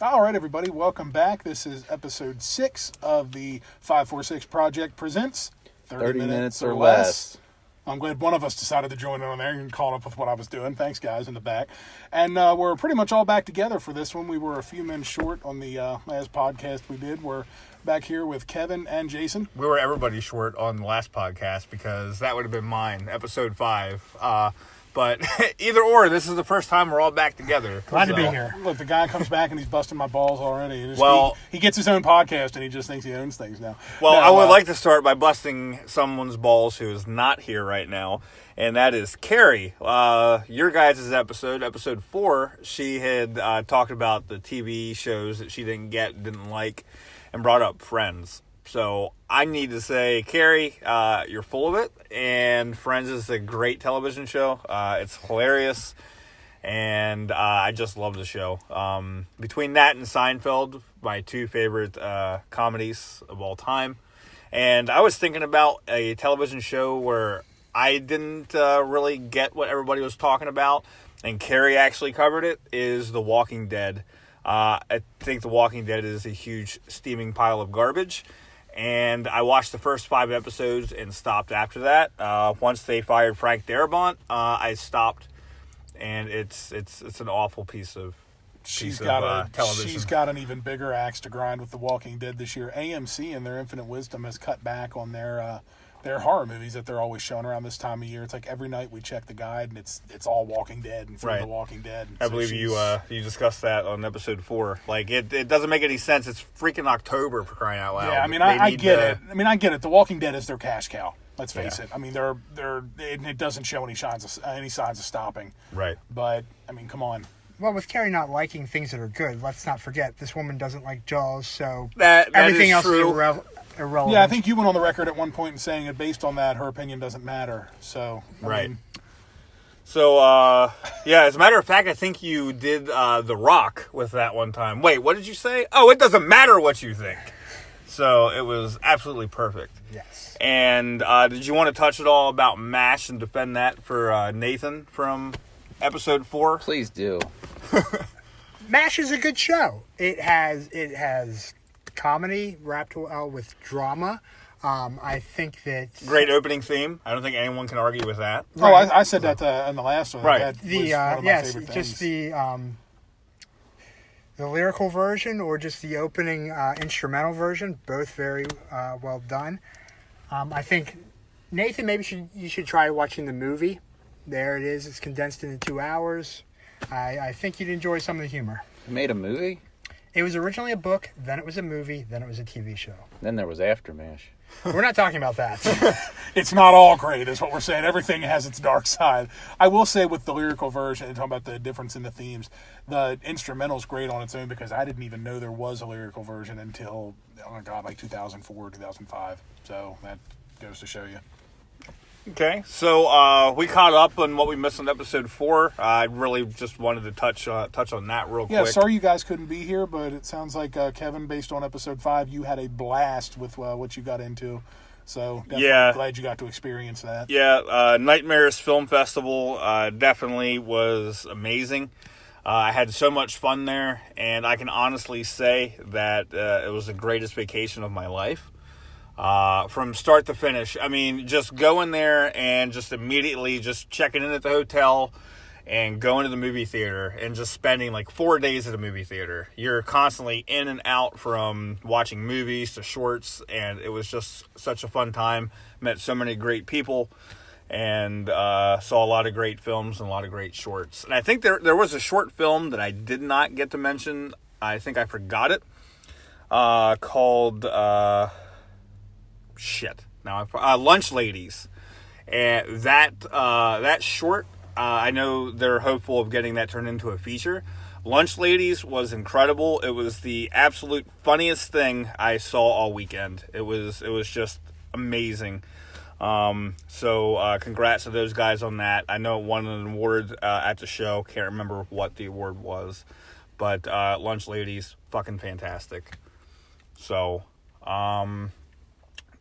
All right, everybody, welcome back. This is episode 6 of the 546 Project Presents 30 minutes or less. I'm glad one of us decided to join in on there and caught up with what I was doing. Thanks, guys, in the back. And we're pretty much all back together for this one. We were a few men short on the last podcast we did. We're back here with Kevin and Jason. We were everybody short on the last podcast because that would have been mine, episode 5. But either or, this is the first time we're all back together. Glad to be here. Look, the guy comes back and he's busting my balls already. He gets his own podcast and he just thinks he owns things now. Well, I would like to start by busting someone's balls who is not here right now, and that is Carrie. Your guys' episode 4, she had talked about the TV shows that she didn't like, and brought up Friends. So I need to say, Carrie, you're full of it, and Friends is a great television show. It's hilarious, and I just love the show. Between that and Seinfeld, my two favorite comedies of all time. And I was thinking about a television show where I didn't really get what everybody was talking about, and Carrie actually covered it, is The Walking Dead. I think The Walking Dead is a huge steaming pile of garbage. And I watched the first 5 episodes and stopped after that. Once they fired Frank Darabont, I stopped, and it's an awful piece of television. She's got an even bigger axe to grind with The Walking Dead this year. AMC, in their infinite wisdom, has cut back on their horror movies that they're always showing around this time of year. It's like every night we check the guide, and it's all Walking Dead and from The Walking Dead. I believe you discussed that on episode 4. Like it doesn't make any sense. It's freaking October, for crying out loud. Yeah, I mean I get it. I get it. The Walking Dead is their cash cow. Let's face it. I mean it doesn't show any signs of stopping. Right. But I mean, come on. Well, with Carrie not liking things that are good, let's not forget this woman doesn't like Jaws, so that everything else true. is irrelevant. Yeah, I think you went on the record at one point in saying that based on that, her opinion doesn't matter. So, I mean, So, as a matter of fact, I think you did The Rock with that one time. Wait, what did you say? Oh, it doesn't matter what you think. So, it was absolutely perfect. Yes. And did you want to touch at all about MASH and defend that for Nathan from episode 4? Please do. MASH is a good show. It has comedy wrapped well with drama. I think that great opening theme. I don't think anyone can argue with that. Right. I said that in the last one. Right. That was one of my favorite just things. the lyrical version or just the opening instrumental version, both very well done. I think Nathan, maybe you should try watching the movie. There it is. It's condensed into 2 hours. I think you'd enjoy some of the humor. You made a movie? It was originally a book, then it was a movie, then it was a TV show. Then there was After MASH. We're not talking about that. It's not all great, is what we're saying. Everything has its dark side. I will say with the lyrical version, talking about the difference in the themes, the instrumental's great on its own because I didn't even know there was a lyrical version until, like 2004, 2005. So that goes to show you. Okay, so we caught up on what we missed on episode 4. I really just wanted to touch on that real quick. Yeah, sorry you guys couldn't be here, but it sounds like, Kevin, based on episode 5, you had a blast with what you got into. So definitely glad you got to experience that. Yeah, Nightmares Film Festival definitely was amazing. I had so much fun there, and I can honestly say that it was the greatest vacation of my life. From start to finish. I mean, just going there and just immediately just checking in at the hotel and going to the movie theater and just spending like 4 days at a movie theater. You're constantly in and out from watching movies to shorts, and it was just such a fun time. Met so many great people and saw a lot of great films and a lot of great shorts. And I think there was a short film that I did not get to mention. I think I forgot it. Called... Lunch Ladies, and that short, I know they're hopeful of getting that turned into a feature. Lunch Ladies was incredible. It was the absolute funniest thing I saw all weekend. It was just amazing. So congrats to those guys on that. I know it won an award at the show. Can't remember what the award was, but Lunch Ladies, fucking fantastic. So,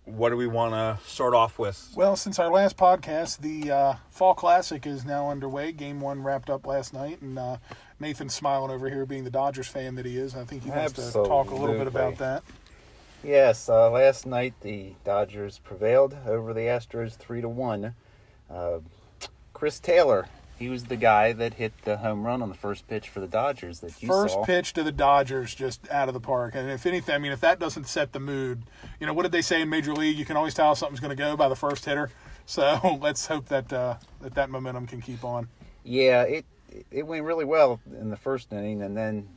what do we want to start off with? Well, since our last podcast, the Fall Classic is now underway. Game 1 wrapped up last night, and Nathan's smiling over here, being the Dodgers fan that he is. I think he wants to Absolutely. talk a little bit about that. Yes, last night the Dodgers prevailed over the Astros 3-1. Chris Taylor, he was the guy that hit the home run on the first pitch for the Dodgers that you First saw. pitch to the Dodgers, just out of the park. And if anything, I mean, if that doesn't set the mood, what did they say in Major League? You can always tell something's going to go by the first hitter. So let's hope that that momentum can keep on. Yeah, it went really well in the first inning, and then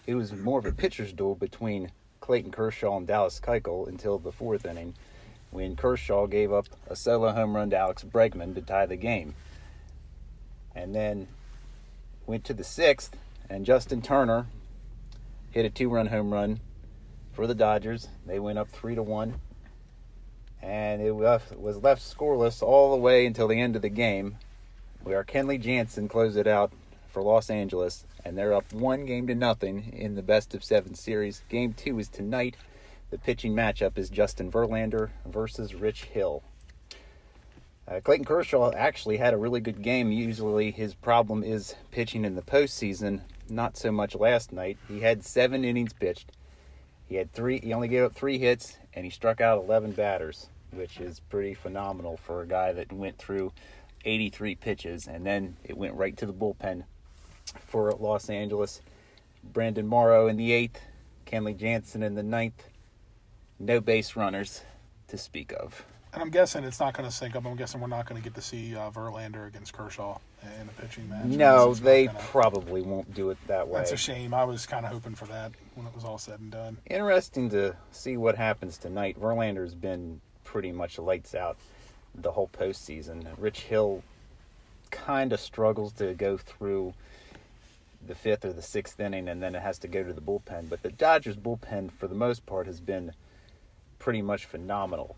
it was more of a pitcher's duel between Clayton Kershaw and Dallas Keuchel until the fourth inning, when Kershaw gave up a solo home run to Alex Bregman to tie the game. And then went to the sixth, and Justin Turner hit a 2-run home run for the Dodgers. They went up 3-1, and it was left scoreless all the way until the end of the game, where Kenley Jansen closed it out for Los Angeles, and they're up 1-0 in the best-of-7 series. Game 2 is tonight. The pitching matchup is Justin Verlander versus Rich Hill. Clayton Kershaw actually had a really good game. Usually his problem is pitching in the postseason, not so much last night. He had 7 innings pitched. He only gave up 3 hits, and he struck out 11 batters, which is pretty phenomenal for a guy that went through 83 pitches, and then it went right to the bullpen for Los Angeles. Brandon Morrow in the 8th, Kenley Jansen in the 9th. No base runners to speak of. And I'm guessing it's not going to sync up. I'm guessing we're not going to get to see Verlander against Kershaw in a pitching match. No, they probably won't do it that way. That's a shame. I was kind of hoping for that when it was all said and done. Interesting to see what happens tonight. Verlander's been pretty much lights out the whole postseason. Rich Hill kind of struggles to go through the 5th or the 6th inning, and then it has to go to the bullpen. But the Dodgers bullpen, for the most part, has been pretty much phenomenal.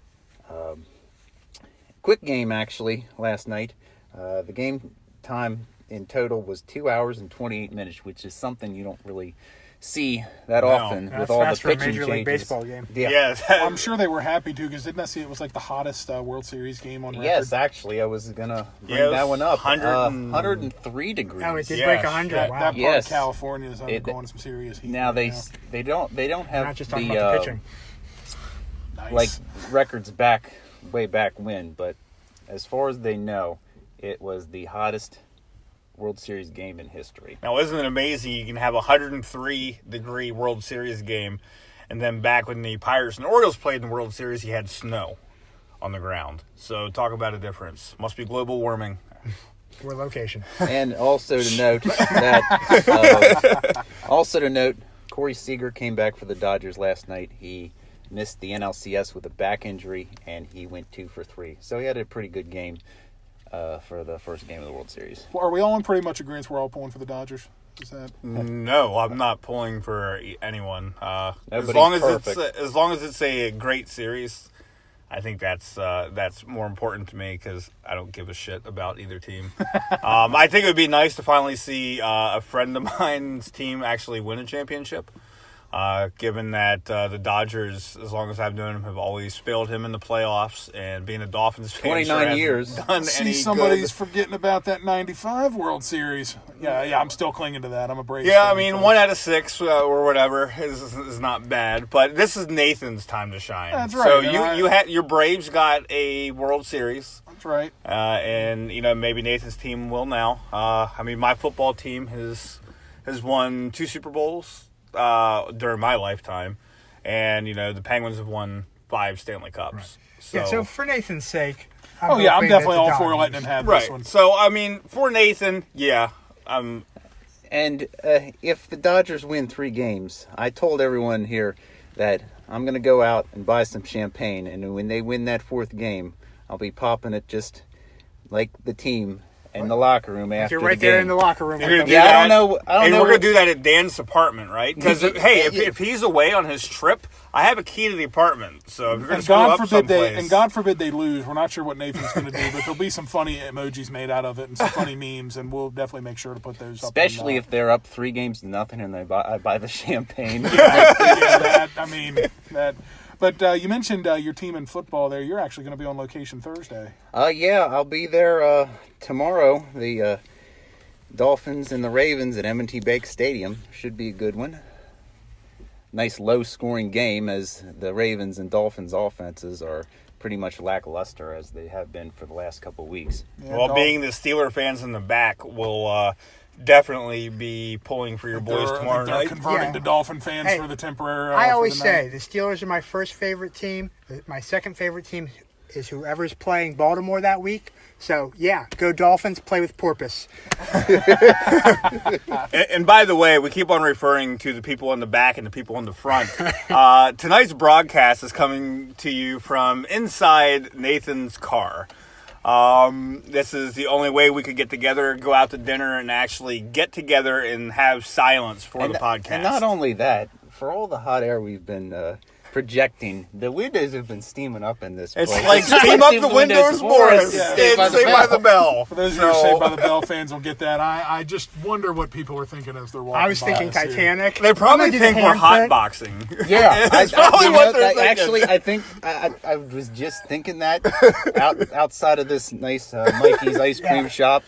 Quick game, actually, last night. The game time in total was 2 hours and 28 minutes, which is something you don't really see that often with all the fast for a pitching Major League changes. Baseball game. Yeah. Well, I'm sure they were happy to, because didn't I see it was like the hottest World Series game on record? Yes, actually, I was going to bring Yeah, it that was one up. 103 degrees. Oh, it did Yeah, break 100. That Wow. part Yes. of California is undergoing some serious heat. Now right they don't have Not just talking the about the pitching. Nice. like records way back when, but as far as they know, it was the hottest World Series game in history. Now, isn't it amazing you can have a 103-degree World Series game, and then back when the Pirates and Orioles played in the World Series, you had snow on the ground. So talk about a difference. Must be global warming. Or location. And also to note Corey Seager came back for the Dodgers last night. He missed the NLCS with a back injury, and he went 2 for 3. So he had a pretty good game for the first game of the World Series. Well, are we all in pretty much agreement we're all pulling for the Dodgers? Is that... No, I'm not pulling for anyone. As Nobody's long as perfect. it's a great series, I think that's more important to me, because I don't give a shit about either team. I think it would be nice to finally see a friend of mine's team actually win a championship. Given that the Dodgers, as long as I've known them, have always failed him in the playoffs, and being a Dolphins fan, 29 years. done See, any somebody's good. forgetting about that 95 World Series. Yeah, I'm still clinging to that. I'm a Braves Yeah, I fan, mean, folks. 1 out of 6 or whatever is not bad, but this is Nathan's time to shine. That's right, So and you had your Braves got a World Series, That's right. and maybe Nathan's team will now. I mean, my football team has won 2 Super Bowls during my lifetime, and the Penguins have won 5 Stanley Cups. Right. So for Nathan's sake, I'm I'm hoping definitely that all the for Dodgers- letting him have right. this one. So I mean, for Nathan, yeah, And if the Dodgers win 3 games, I told everyone here that I'm going to go out and buy some champagne, and when they win that 4th game, I'll be popping it just like the team in the locker room after You're right the there game. in the locker room. You're with gonna them. do Yeah, I that? don't know And we're what- going to do that at Dan's apartment, right? Because, hey, Yeah. if he's away on his trip, I have a key to the apartment. So if you're going to And screw God up forbid someplace... God forbid they lose. We're not sure what Nathan's going to do, but there'll be some funny emojis made out of it and some funny memes, and we'll definitely make sure to put those up. Especially if they're up 3 games to nothing and I buy the champagne. But you mentioned your team in football there. You're actually going to be on location Thursday. Yeah, I'll be there tomorrow. Dolphins and the Ravens at M&T Bank Stadium should be a good one. Nice low-scoring game, as the Ravens and Dolphins offenses are pretty much lackluster as they have been for the last couple of weeks. Yeah, Well, being the Steeler fans in the back will definitely be pulling for your boys tomorrow they're night. converting to Dolphin fans Hey, for the temporary. I for always the night. say the Steelers are my first favorite team. My second favorite team is whoever's playing Baltimore that week. So, yeah, go Dolphins, play with Porpoise. And by the way, we keep on referring to the people in the back and the people in the front. Tonight's broadcast is coming to you from inside Nathan's car. This is the only way we could get together, go out to dinner, and actually get together and have silence for the podcast. And not only that, for all the hot air we've been projecting, the windows have been steaming up in this It's place. like steam up the windows for us. Yeah. Saved by the bell. For those of you who are Saved by the Bell fans will get that. I just wonder what people are thinking as they're walking I was by thinking us here. Titanic. They probably I'm gonna do the think we're handprint. hotboxing. Yeah, It's probably what they're thinking. Actually, I think I was just thinking that outside of this nice Mikey's ice cream shop,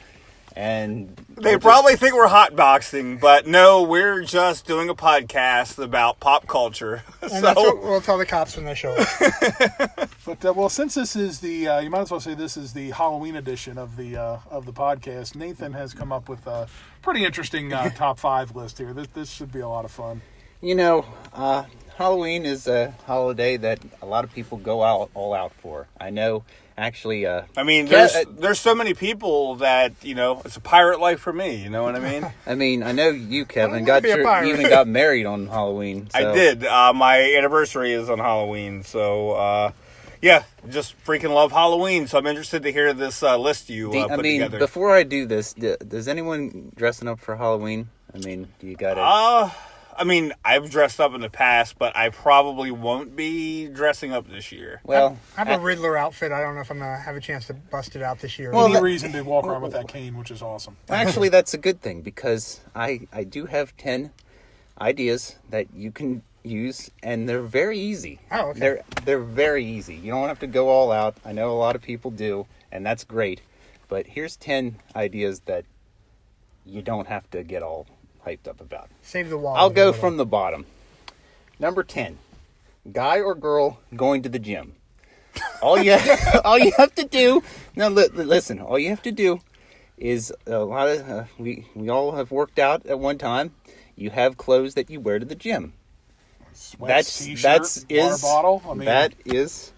and They probably think we're hotboxing, but no, we're just doing a podcast about pop culture. And that's what we'll tell the cops when they show up. But well, since this is the, you might as well say this is the Halloween edition of the podcast. Nathan has come up with a pretty interesting top 5 list here. This should be a lot of fun. you know, Halloween is a holiday that a lot of people go all out for. I know, actually. I mean, Ke- there's so many people that, it's a pirate life for me. You know what I mean? I know you, Kevin, wanna be a pirate. even got married on Halloween. So. I did. My anniversary is on Halloween, so yeah, just freaking love Halloween. So I'm interested to hear this list you put together. Before I do this, does anyone dressing up for Halloween? Do you got it? I've dressed up in the past, but I probably won't be dressing up this year. Well, I have a Riddler outfit. I don't know if I'm going to have a chance to bust it out this year. Well, Any reason to walk around with that cane, which is awesome. actually, that's a good thing, because I do have 10 ideas that you can use, and they're very easy. Oh, okay. They're very easy. You don't have to go all out. I know a lot of people do, and that's great. But here's 10 ideas that you don't have to get all hyped up about. Save the wall. I'll go from the bottom. Number 10, guy or girl going to the gym. All you have to do, now listen, all you have to do is a lot of, we all have worked out at one time. You have clothes that you wear to the gym. Sweats, t-shirt, water bottle. That is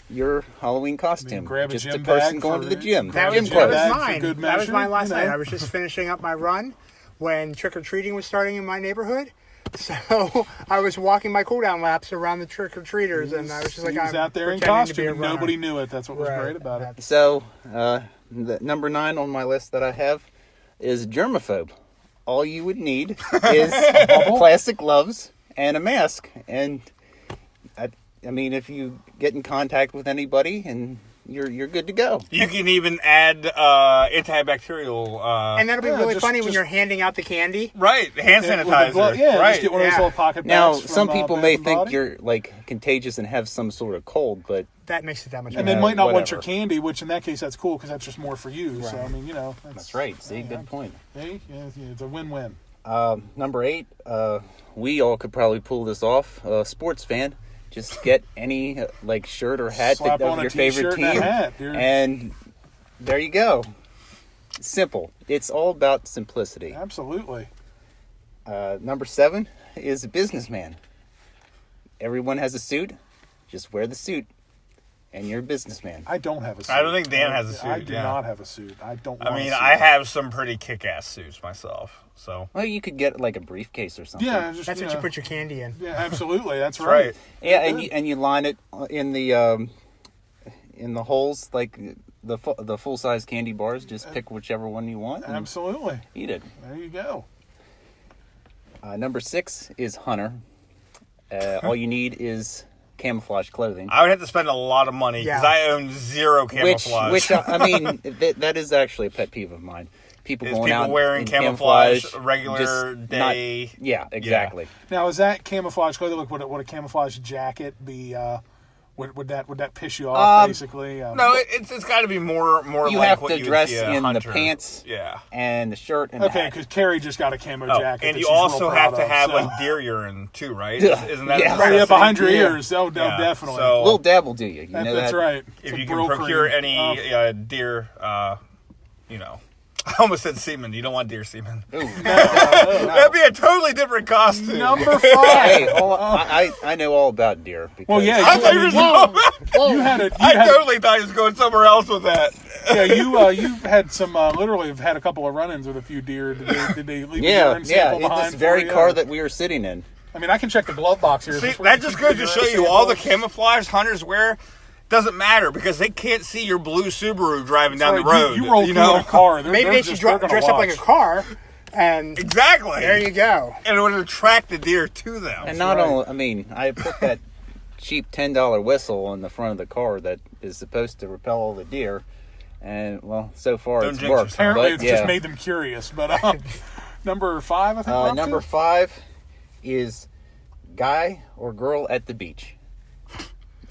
your Halloween costume. grab a just gym a person bag going to for the gym. That Gym was clothes. clothes. For mine. good That was measure, mine last you know. night. I was just finishing up my run when trick-or-treating was starting in my neighborhood. So I was walking my cool-down laps around the trick-or-treaters, and I was just like, He was I'm out there in pretending to be costume, a and runner. nobody knew it. That's what was Right. great about it. So, the number 9 on my list that I have is germaphobe. All you would need is plastic gloves and a mask. And, if you get in contact with anybody, and you're good to go. You can even add antibacterial. And that'll be Yeah, really just- funny when just- you're handing out the candy. Hand With the sanitizer. glove- yeah, right. just get one of those Yeah. little pocket Now, bags some from, people Bath may and think Body. you're contagious and have some sort of cold, but That makes it that much And better. they might not want your whatever. candy, which in that case that's cool because that's just more for you. So Right. that's right. See, good point. Hey, yeah, it's a win-win. Number 8, we all could probably pull this off. Sports fan, just get any shirt or hat Slap of on a your favorite t-shirt and a team, hat. You're- and there you go. Simple. It's all about simplicity. Absolutely. Number 7 is a businessman. Everyone has a suit. Just wear the suit, and you're a businessman. I don't have a suit. I don't think Dan has a suit, I do yeah. not have a suit. I don't. I want mean, a suit. I have some pretty kick-ass suits myself. So Well, you could get a briefcase or something. Yeah, just, That's what you put your candy in. Yeah, absolutely. That's That's right. right. Yeah, and you line it in the holes like the full size candy bars. Just pick whichever one you want and Absolutely. eat it. There you go. Number 6 is hunter. All you need is camouflage clothing. I would have to spend a lot of money because Yeah. I own zero camouflage. Which that is actually a pet peeve of mine. People Is going people out wearing in camouflage regular just day. Yeah, exactly. Now, is that camouflage clothing? Like, would a camouflage jacket be Would that piss you off? Basically, No, it's got to be more You like have what to you would dress see a in hunter. the pants, Yeah. and the shirt, and okay, the because Carrie just got a camo jacket, and that you she's real also proud have to of, have so. like deer urine too, right? Yeah. Isn't that Yeah. a Oh, yeah, necessity? behind your Yeah. ears. Oh, no, Yeah. definitely. So- little dabble, do you? You know That's that? right. If Some you can Brill procure cream. any deer, I almost said semen. You don't want deer semen. Ooh. That'd be a totally different costume. Number 5. Hey, I know all about deer. Because Well, yeah, I thought you were you had a. You I had, totally thought he was going somewhere else with that. yeah, you had some. Literally, have had a couple of run-ins with a few deer. Did they leave a urine sample in behind this very for you? car that we were sitting in. I mean, I can check the glove box here. See, Is this where that you just keep goes to your show urine you all the samples? camouflage hunters wear doesn't matter because they can't see your blue Subaru driving down the Right, road. You roll through know? in a car. Maybe they should dress up like a car, and Exactly. there you go. And it would attract the deer to them. And not right. only, I mean, I put that cheap $10 whistle on the front of the car that is supposed to repel all the deer, and well, so far Don't it's jinx worked. yourself. Apparently, But, it's yeah. just made them curious. But number 5, I think. we're up Number to? 5 is guy or girl at the beach.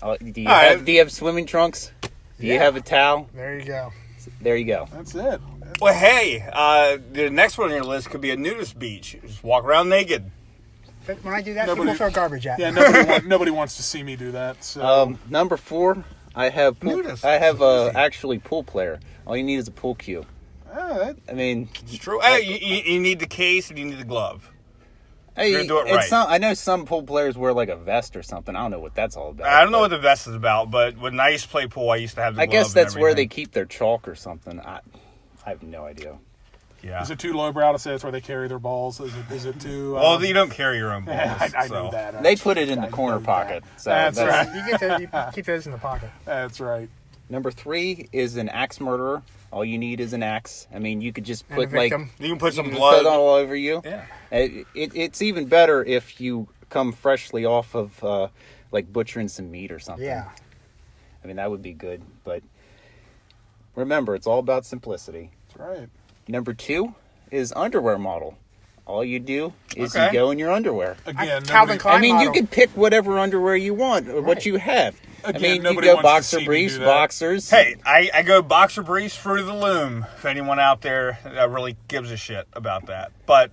Do you have swimming trunks? Do you have a towel? There you go. There you go. That's it. Well, hey, the next one on your list could be a nudist beach. Just walk around naked. But when I do that, Nobody- people throw garbage at Yeah, me. nobody wants to see me do that. So Number 4, I have Nudist. actually pool player. All you need is a pool cue. I mean, It's true. Hey, you need the case and you need the glove. hey, You're gonna do it it's right. I know some pool players wear like a vest or something. I don't know what that's all about. I don't know but what the vest is about, but when I used to play pool, I used to have the I glove guess and that's where they everything. keep their chalk or something. I have no idea. Yeah. is it too lowbrow to say that's where they carry their balls? Is it too? Well, you don't carry your own balls. I so. know that. They put it in the I corner know that. pocket. So That's right. You keep those in the pocket. That's right. Number 3 is an axe murderer. All you need is an axe. I mean, you could just And a put like victim. You can put some put blood. it all over you. Yeah. It's even better if you come freshly off of like butchering some meat or something. Yeah. I mean, that would be good. But remember, it's all about simplicity. That's right. Number 2 is underwear model. All you do is Okay. you go in your underwear. Again, Calvin nobody- Klein I mean, model. you could pick whatever underwear you want or what Right. you have. Again, I mean, you nobody go wants to boxer see me briefs, do that. boxers. Hey, I go boxer briefs Fruit of the Loom. If anyone out there really gives a shit about that, but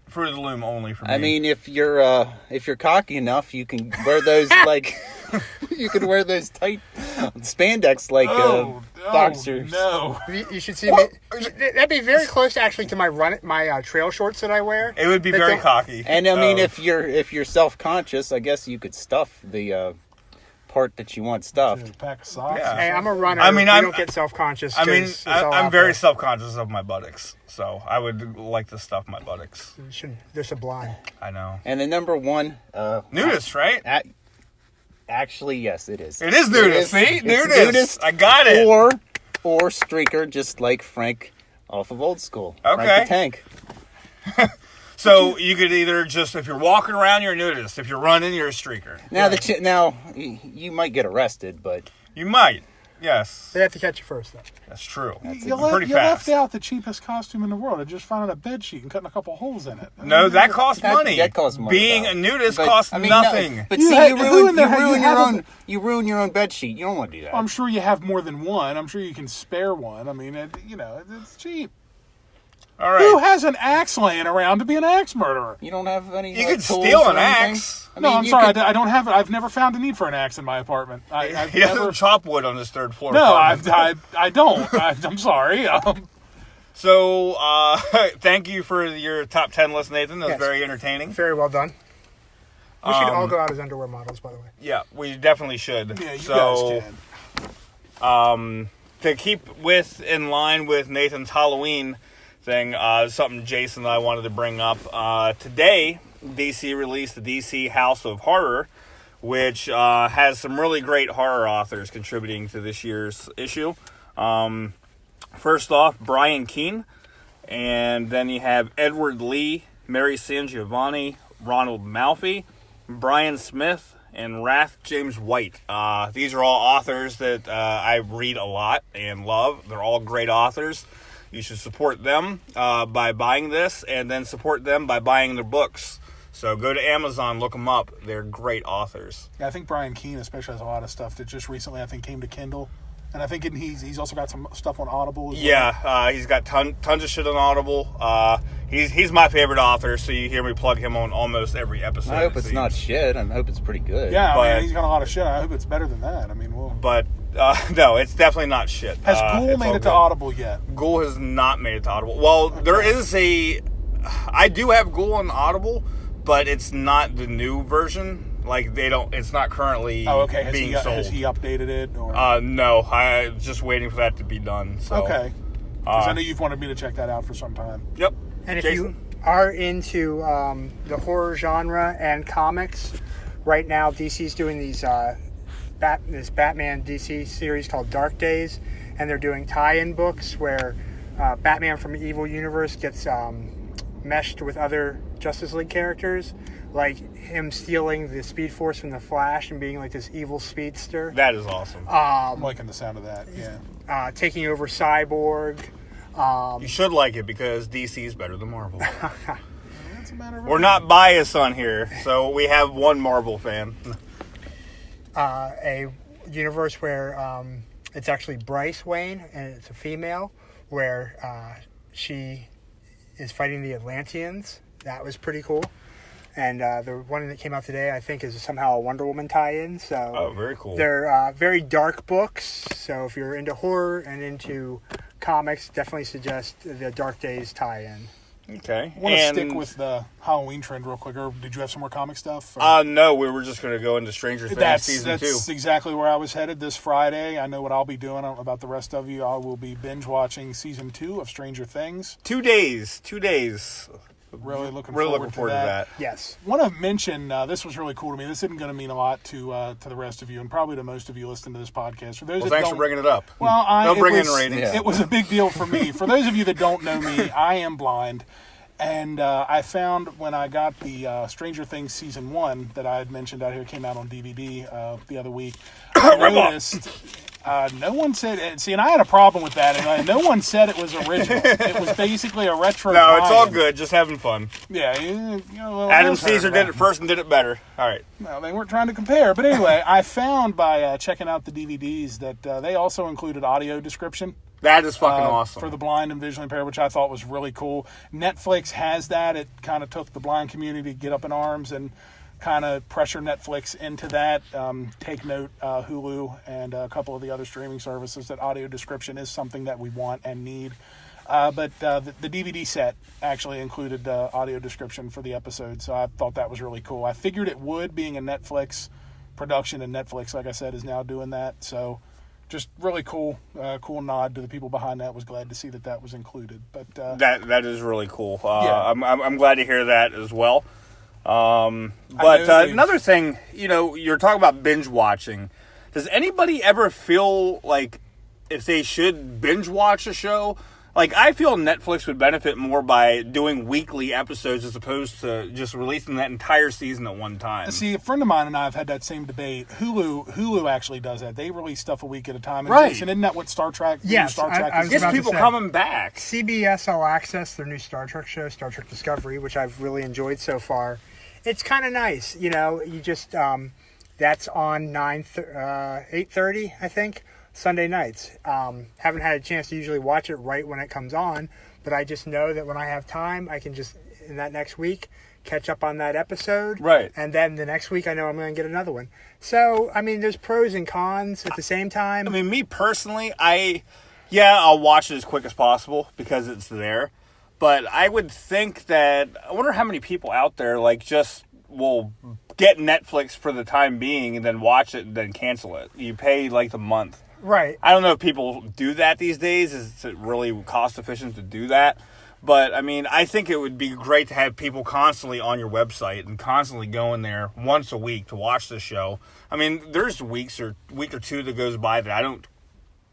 Fruit of the Loom only for me. I mean, if you're cocky enough, you can wear those like you can wear those tight spandex like boxers. No. You should see me. That'd be very close, actually, to my trail shorts that I wear. it would be But very don't- cocky. And I mean, if you're self conscious, I guess you could stuff the part that you want stuffed. A pack of socks. Yeah. Hey, I'm a runner. I mean, we I'm- don't get self-conscious. I mean, 'cause it's all I'm out very there. self-conscious of my buttocks, so I would like to stuff my buttocks. They're sublime. I know. And the number 1, Nudist, right? actually, yes, it is. It is nudist. See, It's nudist. I got it. Or streaker, just like Frank off of Old School. Okay. Frank the Tank. So you could either just, if you're walking around, you're a nudist. If you're running, you're a streaker. Now you might get arrested, but You might. Yes, They have to catch you first, though. that's true. You Pretty left fast. out the cheapest costume in the world. I just found a bed sheet and cutting a couple holes in it. No, that costs money. That costs money. Being though. a nudist But, costs I mean, nothing. No, but You see, had- you who in ruin the hell- you haven't- you ruin your own bed sheet. You don't want to do that. I'm sure you have more than one. I'm sure you can spare one. I mean, it's cheap. All Who right. has an axe laying around to be an axe murderer? You don't have any. You like, could tools steal or an anything? axe. I No, mean, I'm you sorry. could- I don't have. I've never found a need for an axe in my apartment. I've He doesn't never. chop wood on his third floor. No, apartment. I don't. I'm sorry. So, thank you for your top 10 list, Nathan. That was Yes. very entertaining. Very well done. We should all go out as underwear models, by the way. Yeah, we definitely should. Yeah, you so, guys can. to keep in line with Nathan's Halloween thing, something Jason and I wanted to bring up. Today, DC released the DC House of Horror, which has some really great horror authors contributing to this year's issue. First off, Brian Keene, and then you have Edward Lee, Mary Sangiovanni, Ronald Malfi, Brian Smith, and Rath James White. These are all authors that I read a lot and love. They're all great authors. You should support them by buying this, and then support them by buying their books. So go to Amazon, look them up. They're great authors. Yeah, I think Brian Keene especially has a lot of stuff that just recently I think came to Kindle. And I think he's also got some stuff on Audible as well. He's got tons of shit on Audible. He's my favorite author, so you hear me plug him on almost every episode. I hope it's not shit. I hope it's pretty good. Yeah, I mean, he's got a lot of shit. I hope it's better than that. I mean, But, no, it's definitely not shit. Has Ghoul made it to Audible yet? Ghoul has not made it to Audible. Well, there is I do have Ghoul on Audible, but it's not the new version. Like, it's not currently being sold. Has he updated it? Or? No, I'm just waiting for that to be done. So. Okay. Because I know you've wanted me to check that out for some time. Yep. And if you are into the horror genre and comics, right now DC's doing these this Batman DC series called Dark Days, and they're doing tie-in books where Batman from Evil Universe gets meshed with other Justice League characters, like him stealing the Speed Force from the Flash and being like this evil speedster. That is awesome. I'm liking the sound of that. Yeah. Taking over Cyborg. You should like it because DC is better than Marvel. That's a matter of We're not biased on here, so we have one Marvel fan. A universe where it's actually Bryce Wayne, and it's a female, where she is fighting the Atlanteans. That was pretty cool. And the one that came out today, I think, is somehow a Wonder Woman tie-in. So very cool. They're very dark books. So if you're into horror and into comics, definitely suggest the Dark Days tie-in. Okay. I want to stick with the Halloween trend real quick. Or did you have some more comic stuff? No, we were just going to go into Stranger Things Season 2. That's exactly where I was headed this Friday. I know what I'll be doing. I don't know about the rest of you. I will be binge-watching Season 2 of Stranger Things. 2 days. Really looking forward to that. Yes. Want to mention, this was really cool to me. This isn't going to mean a lot to the rest of you, and probably to most of you listening to this podcast. For those thanks for bringing it up. Well, don't bring in ratings. It was a big deal for me. For those of you that don't know me, I am blind, and I found when I got the Stranger Things Season 1 that I had mentioned out here, came out on DVD the other week, I noticed... no one said... See, and I had a problem with that, and no one said it was original. It was basically a retro No, it's all good. Just having fun. Yeah. Adam Caesar did it first and did it better. All right. No, they weren't trying to compare. But anyway, I found by checking out the DVDs that they also included audio description. That is fucking awesome. For the blind and visually impaired, which I thought was really cool. Netflix has that. It kind of took the blind community to get up in arms and kind of pressure Netflix into that. Take note, Hulu and a couple of the other streaming services, that audio description is something that we want and need. But the DVD set actually included audio description for the episode, so I thought that was really cool. I figured it would, being a Netflix production, and Netflix, like I said, is now doing that. So just really cool. Cool nod to the people behind that. Was glad to see that was included. But that is really cool. Yeah. I'm glad to hear that as well. But another thing, you're talking about binge watching. Does anybody ever feel like if they should binge watch a show? Like, I feel Netflix would benefit more by doing weekly episodes as opposed to just releasing that entire season at one time. See, a friend of mine and I have had that same debate. Hulu actually does that. They release stuff a week at a time. And right. Jason, isn't that what Star Trek? Yes, Star Trek I is? was Gets people coming back. CBS All Access, their new Star Trek show, Star Trek Discovery, which I've really enjoyed so far. It's kind of nice, you just that's on 8:30, I think, Sunday nights. Haven't had a chance to usually watch it right when it comes on, but I just know that when I have time, I can just in that next week catch up on that episode. Right. Uh, And then the next week, I know I'm going to get another one. So, I mean, there's pros and cons at the same time. I mean, me personally, I'll watch it as quick as possible because it's there. But I would think that, I wonder how many people out there, just will get Netflix for the time being and then watch it and then cancel it. You pay, the month. Right. I don't know if people do that these days. Is it really cost efficient to do that? But, I mean, I think it would be great to have people constantly on your website and constantly going there once a week to watch the show. I mean, there's week or two that goes by that I don't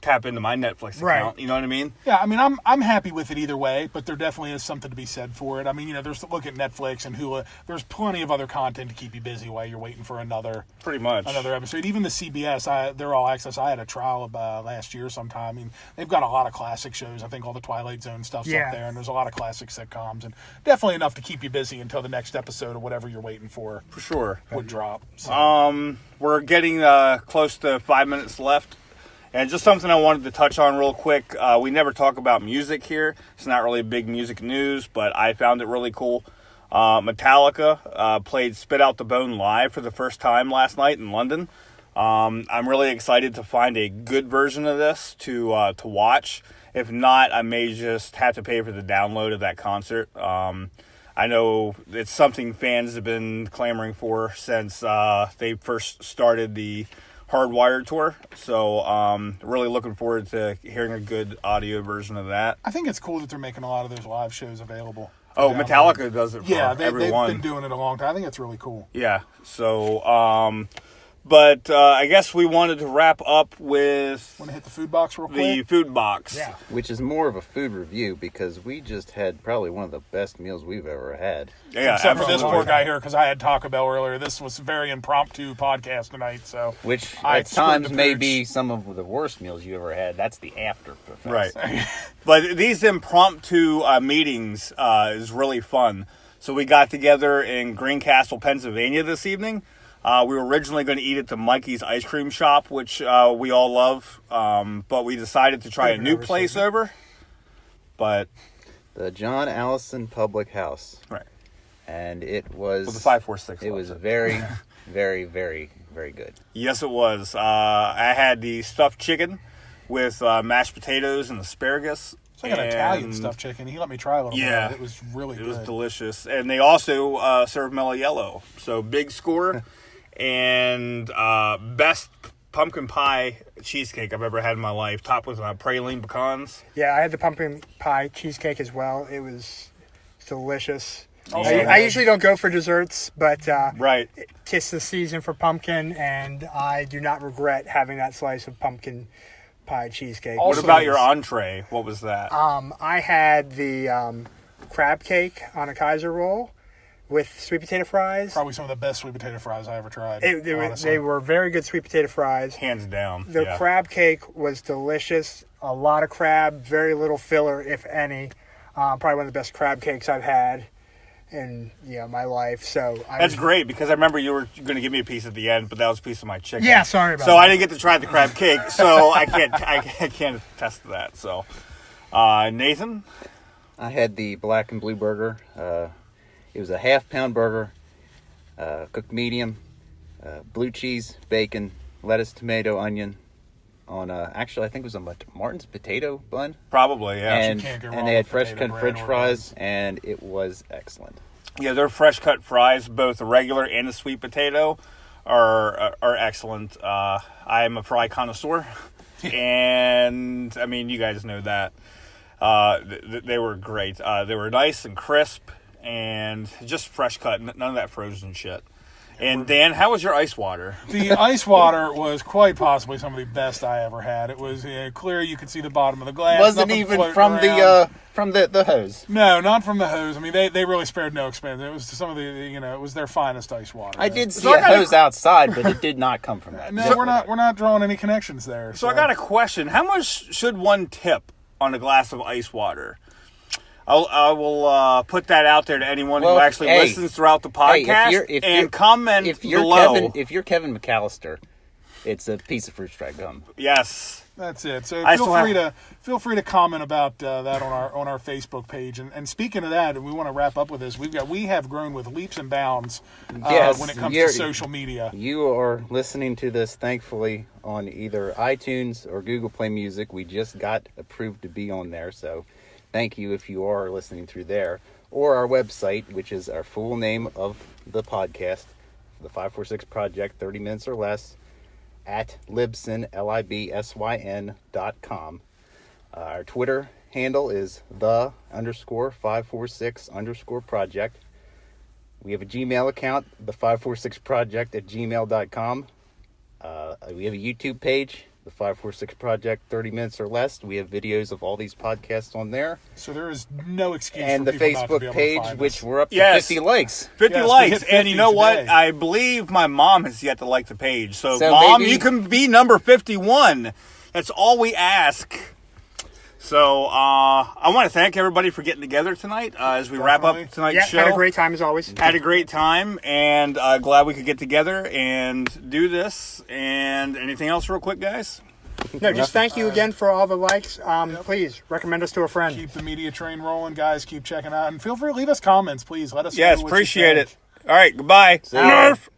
tap into my Netflix account. You know what I mean? Yeah, I mean, I'm happy with it either way, but there definitely is something to be said for it. I mean, there's look at Netflix and Hulu. There's plenty of other content to keep you busy while you're waiting for another episode. Even the CBS, they're all access. I had a trial of last year sometime. I mean, they've got a lot of classic shows. I think all the Twilight Zone stuff's up there, and there's a lot of classic sitcoms, and definitely enough to keep you busy until the next episode of whatever you're waiting for. For sure. Would drop. So. We're getting close to 5 minutes left. And just something I wanted to touch on real quick. We never talk about music here. It's not really big music news, but I found it really cool. Metallica played Spit Out the Bone live for the first time last night in London. I'm really excited to find a good version of this to watch. If not, I may just have to pay for the download of that concert. I know it's something fans have been clamoring for since they first started the Hardwired tour, so really looking forward to hearing a good audio version of that. I think it's cool that they're making a lot of those live shows available. Oh, Metallica does it for everyone. They've been doing it a long time. I think it's really cool. Yeah, so, but I guess we wanted to wrap up with... Want to hit the food box real quick? The food box. Yeah. Which is more of a food review because we just had probably one of the best meals we've ever had. Yeah, except for this poor guy here because I had Taco Bell earlier. This was a very impromptu podcast tonight, so... Which at times may be some of the worst meals you ever had. That's the after effects. Right. But these impromptu meetings is really fun. So we got together in Greencastle, Pennsylvania this evening. We were originally going to eat at the Mikey's Ice Cream Shop, which we all love, but we decided to try a new place over. But the John Allison Public House, right? And it was the 546. It was very, very, very, very good. Yes, it was. I had the stuffed chicken with mashed potatoes and asparagus. It's like an Italian stuffed chicken. He let me try a little bit. It was really good. It was delicious, and they also serve mellow yellow. So big score. And best pumpkin pie cheesecake I've ever had in my life, topped with praline pecans. Yeah, I had the pumpkin pie cheesecake as well. It was delicious. Also, I usually don't go for desserts, but right. It's the season for pumpkin, and I do not regret having that slice of pumpkin pie cheesecake. What about your entree? What was that? I had the crab cake on a Kaiser roll with sweet potato fries. Probably some of the best sweet potato fries I ever tried. They were very good sweet potato fries. Hands down. The crab cake was delicious. A lot of crab, very little filler, if any. Probably one of the best crab cakes I've had in my life. So that's great because I remember you were going to give me a piece at the end, but that was a piece of my chicken. Yeah, sorry about that. So I didn't get to try the crab cake, so I can't attest to that. So, Nathan, I had the black and blue burger. It was a half-pound burger, cooked medium, blue cheese, bacon, lettuce, tomato, onion, on actually I think it was a Martin's potato bun. Probably, yeah. And they had fresh cut French fries, and it was excellent. Yeah, their fresh cut fries, both the regular and the sweet potato, are excellent. I am a fry connoisseur, and I mean you guys know that. They were great. They were nice and crisp. And just fresh cut, none of that frozen shit. And Dan, how was your ice water? The ice water was quite possibly some of the best I ever had. It was clear; you could see the bottom of the glass. Wasn't even from the hose. No, not from the hose. I mean, they really spared no expense. It was some of the it was their finest ice water. I did see a hose outside, but it did not come from that. No, we're not drawing any connections there. So I got a question: how much should one tip on a glass of ice water? I will put that out there to anyone who actually listens throughout the podcast comment below. If you're Kevin McAllister, it's a piece of fruit stripe gum. Yes, that's it. So feel free to comment about that on our Facebook page. And speaking of that, we want to wrap up with this. We have grown with leaps and bounds when it comes to social media. You are listening to this, thankfully, on either iTunes or Google Play Music. We just got approved to be on there, so. Thank you if you are listening through there. Or our website, which is our full name of the podcast, the 546 Project, 30 Minutes or Less, at Libsyn, LIBSYN.com. Our Twitter handle is _546_project. We have a Gmail account, the 546project@gmail.com. We have a YouTube page, the 546 Project, 30 Minutes or Less. We have videos of all these podcasts on there. So there is no excuse And for the people not to be Facebook able to page, find which us. we're up to Yes. 50 likes. 50 Yes, we likes. hit And you 50 know what? today. I believe my mom has yet to like the page. So So Mom, maybe- you can be number 51. That's all we ask. So I want to thank everybody for getting together tonight as we wrap Definitely. up tonight's Yeah, show. had a great time as always. Had a great time, and glad we could get together and do this. And anything else real quick, guys? No, just thank you again for all the likes. Please recommend us to a friend. Keep the media train rolling, guys. Keep checking out. And feel free to leave us comments, please. Let us know Yes, what you appreciate think. it. All right, goodbye. See ya. Nerf.